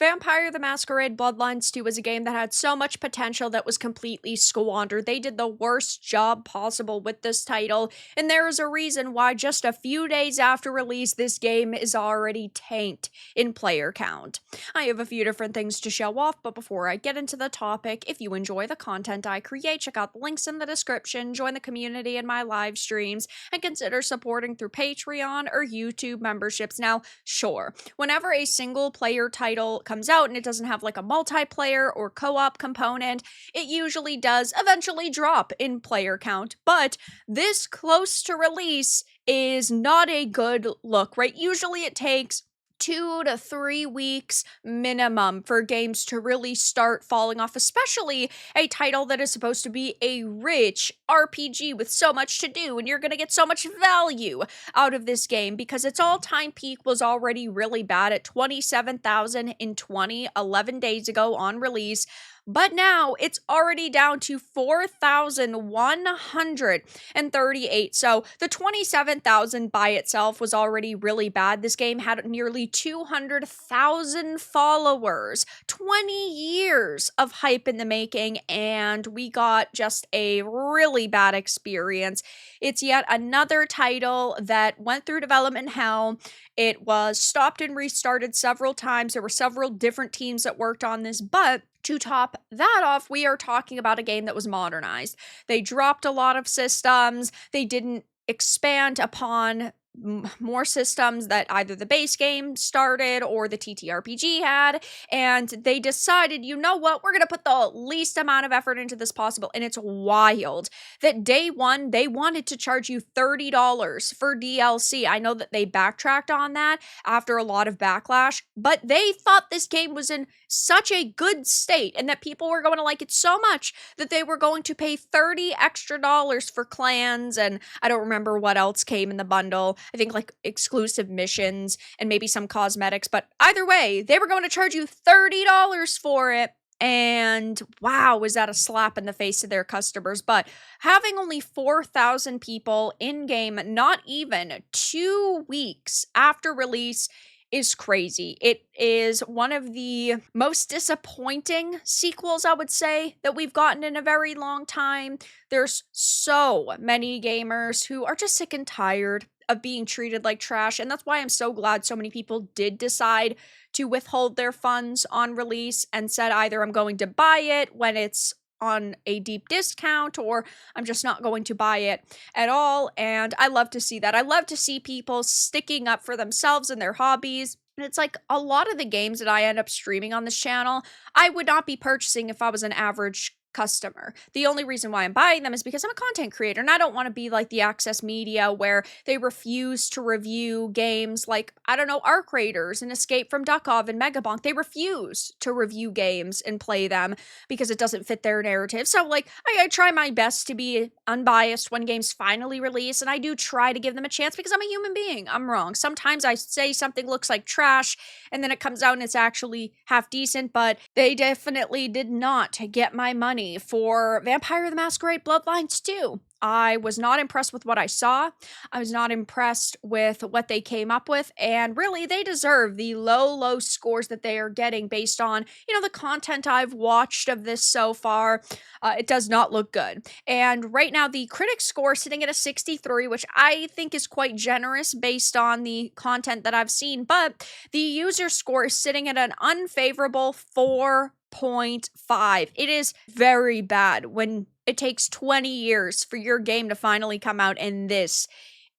Vampire the Masquerade Bloodlines 2 was a game that had so much potential that was completely squandered. They did the worst job possible with this title, and there is a reason why just a few days after release, this game is already tanked in player count. I have a few different things to show off, but before I get into the topic, if you enjoy the content I create, check out the links in the description, join the community in my live streams, and consider supporting through Patreon or YouTube memberships. Now, sure, whenever a single player title comes out and it doesn't have like a multiplayer or co-op component, it usually does eventually drop in player count, but this close to release is not a good look, right? Usually it takes 2 to 3 weeks minimum for games to really start falling off, especially a title that is supposed to be a rich RPG with so much to do, and you're going to get so much value out of this game because its all-time peak was already really bad at 27,000 in 11 days ago on release. But now it's already down to 4,138. So the 27,000 by itself was already really bad. This game had nearly 200,000 followers, 20 years of hype in the making, and we got just a really bad experience. It's yet another title that went through development hell. It was stopped and restarted several times. There were several different teams that worked on this, but to top that off, we are talking about a game that was modernized. They dropped a lot of systems. They didn't expand upon more systems that either the base game started or the TTRPG had, and they decided, you know what, we're going to put the least amount of effort into this possible. And it's wild that day one they wanted to charge you $30 for DLC. I know that they backtracked on that after a lot of backlash, but they thought this game was in such a good state and that people were going to like it so much that they were going to pay $30 extra for clans, and I don't remember what else came in the bundle. I think like exclusive missions and maybe some cosmetics, but either way, they were going to charge you $30 for it. And wow, was that a slap in the face to their customers. But having only 4,000 people in game, not even 2 weeks after release, is crazy. It is one of the most disappointing sequels, I would say, that we've gotten in a very long time. There's so many gamers who are just sick and tired of being treated like trash, and that's why I'm so glad so many people did decide to withhold their funds on release and said either I'm going to buy it when it's on a deep discount or I'm just not going to buy it at all. And I love to see that. I love to see people sticking up for themselves and their hobbies. And it's like a lot of the games that I end up streaming on this channel, I would not be purchasing if I was an average customer. The only reason why I'm buying them is because I'm a content creator and I don't want to be like the Access Media where they refuse to review games like, I don't know, Arc Raiders and Escape from Duckov and Megabonk. They refuse to review games and play them because it doesn't fit their narrative. So like, I try my best to be unbiased when games finally release, and I do try to give them a chance because I'm a human being. I'm wrong. Sometimes I say something looks like trash and then it comes out and it's actually half decent, but they definitely did not get my money for Vampire the Masquerade Bloodlines 2. I was not impressed with what I saw. I was not impressed with what they came up with, and really they deserve the low scores that they are getting based on, the content I've watched of this so far. It does not look good. And right now the critic score is sitting at a 63, which I think is quite generous based on the content that I've seen, but the user score is sitting at an unfavorable 4.5. It is very bad when it takes 20 years for your game to finally come out, and this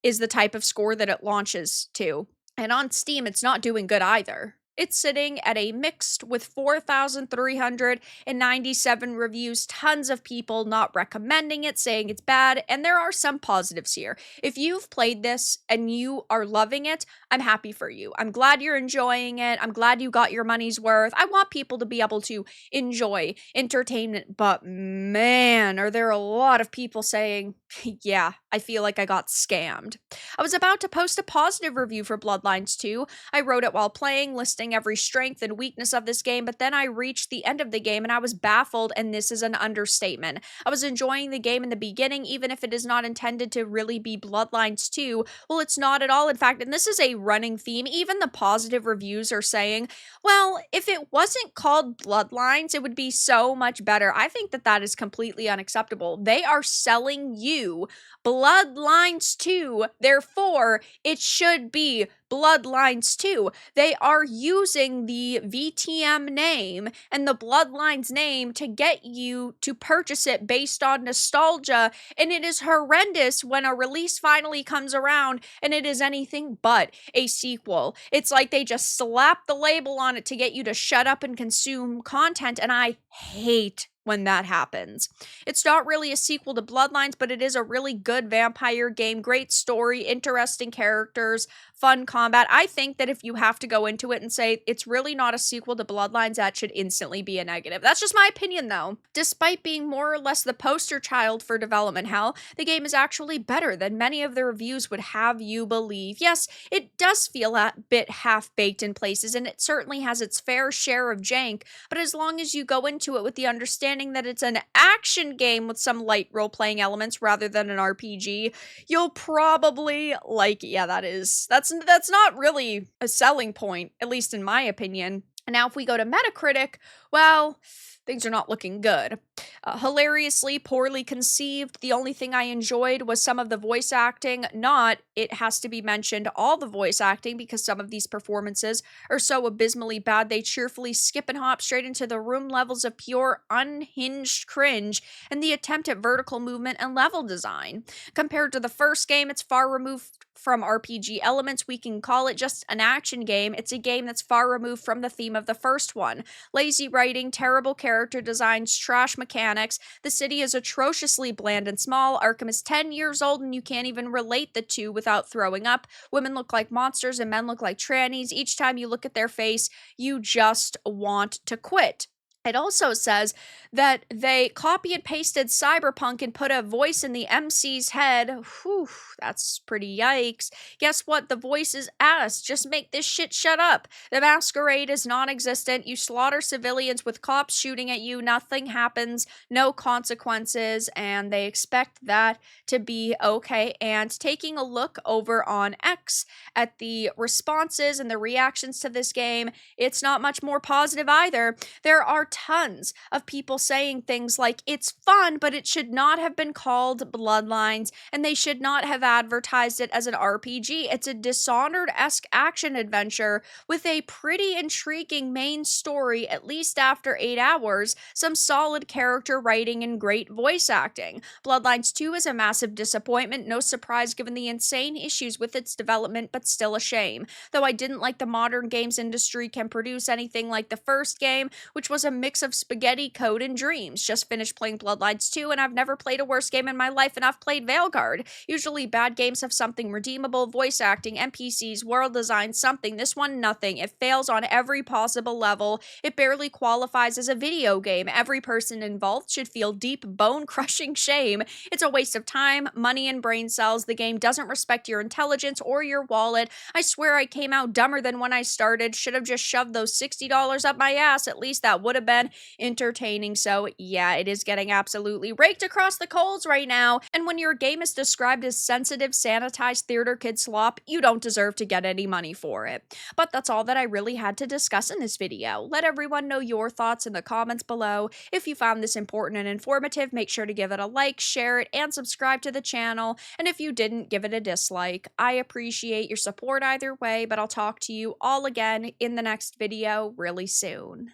is the type of score that it launches to. And on Steam, it's not doing good either. It's sitting at a mixed with 4,397 reviews, tons of people not recommending it, saying it's bad, and there are some positives here. If you've played this and you are loving it, I'm happy for you. I'm glad you're enjoying it. I'm glad you got your money's worth. I want people to be able to enjoy entertainment, but man, are there a lot of people saying, yeah, I feel like I got scammed. I was about to post a positive review for Bloodlines 2. I wrote it while playing, listing every strength and weakness of this game, but then I reached the end of the game and I was baffled, and this is an understatement. I was enjoying the game in the beginning, even if it is not intended to really be Bloodlines 2. Well, it's not at all, in fact, and this is a running theme. Even the positive reviews are saying, well, if it wasn't called Bloodlines, it would be so much better. I think that that is completely unacceptable. They are selling you Bloodlines 2, therefore, it should be Bloodlines 2. They are using the VTM name and the Bloodlines name to get you to purchase it based on nostalgia, and it is horrendous when a release finally comes around and it is anything but a sequel. It's like they just slap the label on it to get you to shut up and consume content, and I hate when that happens. It's not really a sequel to Bloodlines, but it is a really good vampire game. Great story, interesting characters, fun combat. I think that if you have to go into it and say it's really not a sequel to Bloodlines, that should instantly be a negative. That's just my opinion, though. Despite being more or less the poster child for development hell, the game is actually better than many of the reviews would have you believe. Yes, it does feel a bit half-baked in places, and it certainly has its fair share of jank, but as long as you go into it with the understanding that it's an action game with some light role-playing elements rather than an RPG, you'll probably like it. Yeah, that's not really a selling point, at least in my opinion. And now if we go to Metacritic, well, things are not looking good. Hilariously poorly conceived. The only thing I enjoyed was some of the voice acting. Not, it has to be mentioned, all the voice acting, because some of these performances are so abysmally bad they cheerfully skip and hop straight into the room levels of pure unhinged cringe and the attempt at vertical movement and level design. Compared to the first game, it's far removed from RPG elements. We can call it just an action game. It's a game that's far removed from the theme of the first one. Lazy writing, terrible character designs, trash mechanics. The city is atrociously bland and small. Arkham is 10 years old and you can't even relate the two without throwing up. Women look like monsters and men look like trannies. Each time you look at their face, you just want to quit. It also says that they copy and pasted Cyberpunk and put a voice in the MC's head. Whew, that's pretty yikes. Guess what? The voice is ass. Just make this shit shut up. The masquerade is non-existent. You slaughter civilians with cops shooting at you. Nothing happens. No consequences. And they expect that to be okay. And taking a look over on X at the responses and the reactions to this game, it's not much more positive either. There are tons of people saying things like, it's fun, but it should not have been called Bloodlines, and they should not have advertised it as an RPG. It's a Dishonored-esque action adventure with a pretty intriguing main story, at least after 8 hours, some solid character writing, and great voice acting. Bloodlines 2 is a massive disappointment, no surprise given the insane issues with its development, but still a shame. Though I didn't like the modern games industry can produce anything like the first game, which was a mix of spaghetti, code, and dreams. Just finished playing Bloodlines 2, and I've never played a worse game in my life, and I've played Veilguard. Usually bad games have something redeemable, voice acting, NPCs, world design, something. This one, nothing. It fails on every possible level. It barely qualifies as a video game. Every person involved should feel deep, bone-crushing shame. It's a waste of time, money, and brain cells. The game doesn't respect your intelligence or your wallet. I swear I came out dumber than when I started. Should have just shoved those $60 up my ass. At least that would have been entertaining. So yeah, it is getting absolutely raked across the coals right now. And when your game is described as sensitive, sanitized theater kid slop, you don't deserve to get any money for it. But that's all that I really had to discuss in this video. Let everyone know your thoughts in the comments below. If you found this important and informative, make sure to give it a like, share it, and subscribe to the channel. And if you didn't, give it a dislike. I appreciate your support either way, but I'll talk to you all again in the next video really soon.